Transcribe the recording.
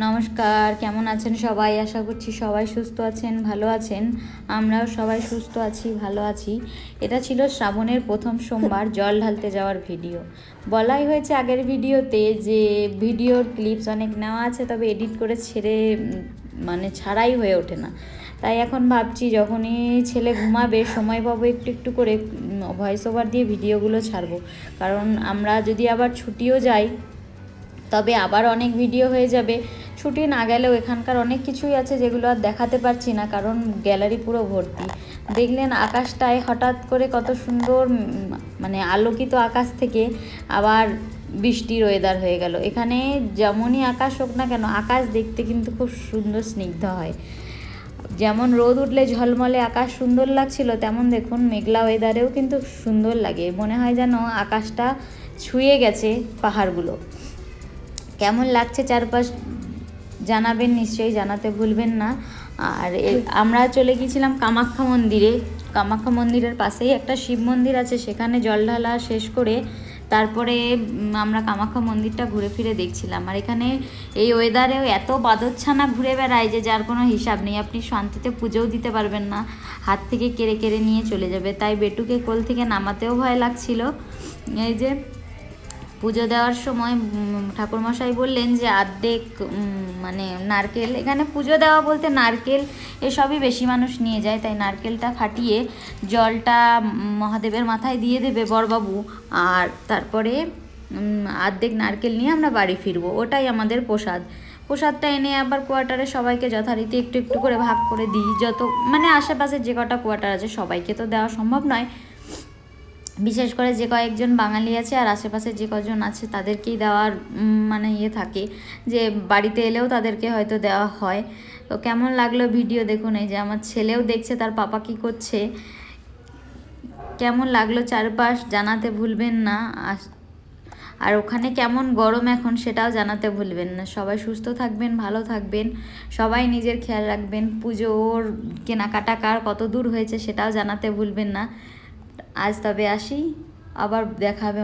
নমস্কার, কেমন আছেন সবাই? আশা করছি সবাই সুস্থ আছেন, ভালো আছেন। আমরাও সবাই সুস্থ আছি, ভালো আছি। এটা ছিল শ্রাবণের প্রথম সোমবার জল ঢালতে যাওয়ার ভিডিও। বলাই হয়েছে আগের ভিডিওতে যে ভিডিওর ক্লিপস অনেক নেওয়া আছে, তবে এডিট করে ছাড়াই হয়ে ওঠে না। তাই এখন ভাবছি যখনই ছেলে ঘুমাবে সময় পাবো একটু একটু করে ভয়েস ওভার দিয়ে ভিডিওগুলো ছাড়বো। কারণ আমরা যদি আবার ছুটিও যাই তবে আবার অনেক ভিডিও হয়ে যাবে। ছুটি না গেলেও এখানকার অনেক কিছুই আছে যেগুলো আর দেখাতে পারছি না, কারণ গ্যালারি পুরো ভর্তি। দেখলেন আকাশটায় হঠাৎ করে কত সুন্দর আলোকিত আকাশ থেকে আবার বৃষ্টির ওয়েদার হয়ে গেল। এখানে যেমনই আকাশ হোক না কেন, আকাশ দেখতে কিন্তু খুব সুন্দর স্নিগ্ধ হয়। যেমন রোদ উঠলে ঝলমলে আকাশ সুন্দর লাগছিল, তেমন দেখুন মেঘলা ওয়েদারেও কিন্তু সুন্দর লাগে। মনে হয় যেন আকাশটা ছুঁয়ে গেছে পাহাড়গুলো। কেমন লাগছে চারপাশ জানাবেন, নিশ্চয়ই জানাতে ভুলবেন না। আর আমরা চলে গিয়েছিলাম কামাখ্যা মন্দিরে। কামাখ্যা মন্দিরের পাশেই একটা শিব মন্দির আছে, সেখানে জল ঢালা শেষ করে তারপরে আমরা কামাখ্যা মন্দিরটা ঘুরে ফিরে দেখছিলাম। আর এখানে এই ওয়েদারেও এত বাদরছানা ঘুরে বেড়ায় যে যার কোনো হিসাব নেই। আপনি শান্তিতে পুজোও দিতে পারবেন না, হাত থেকে কেড়ে কেড়ে নিয়ে চলে যাবে। তাই বেটুকে কোল থেকে নামাতেও ভয় লাগছিল। এই যে পুজো দেওয়ার সময় ঠাকুরমশাই বললেন যে অর্ধেক নারকেল, এখানে পুজো দেওয়া বলতে নারকেল এসবই বেশি মানুষ নিয়ে যায়, তাই নারকেলটা ফাটিয়ে জলটা মহাদেবের মাথায় দিয়ে দেবে বড়বাবু, আর তারপরে অর্ধেক নারকেল নিয়ে আমরা বাড়ি ফিরবো। ওটাই আমাদের প্রসাদটা এনে আবার কোয়ার্টারে সবাইকে যথারীতি একটু একটু করে ভাগ করে দিই। যত আশেপাশে যে কটা কোয়ার্টার আছে সবাইকে তো দেওয়া সম্ভব নয়, বিশেষ করে যে কয়েকজন বাঙালি আছে আর আশেপাশে যে কজন আছে তাদেরকেই দেওয়ার থাকে, যে বাড়িতে এলেও তাদেরকে হয়তো দেওয়া হয়। তো কেমন লাগলো ভিডিও দেখুন। এই যে আমার ছেলেও দেখছে তার পাপা কি করছে। কেমন লাগলো চারপাশ জানাতে ভুলবেন না। আর ওখানে কেমন গরম এখন সেটাও জানাতে ভুলবেন না। সবাই সুস্থ থাকবেন, ভালো থাকবেন, সবাই নিজের খেয়াল রাখবেন। পুজোর কেনাকাটা কার কত দূর হয়েছে সেটাও জানাতে ভুলবেন না। আজ তবে আসি, আবার দেখা হবে।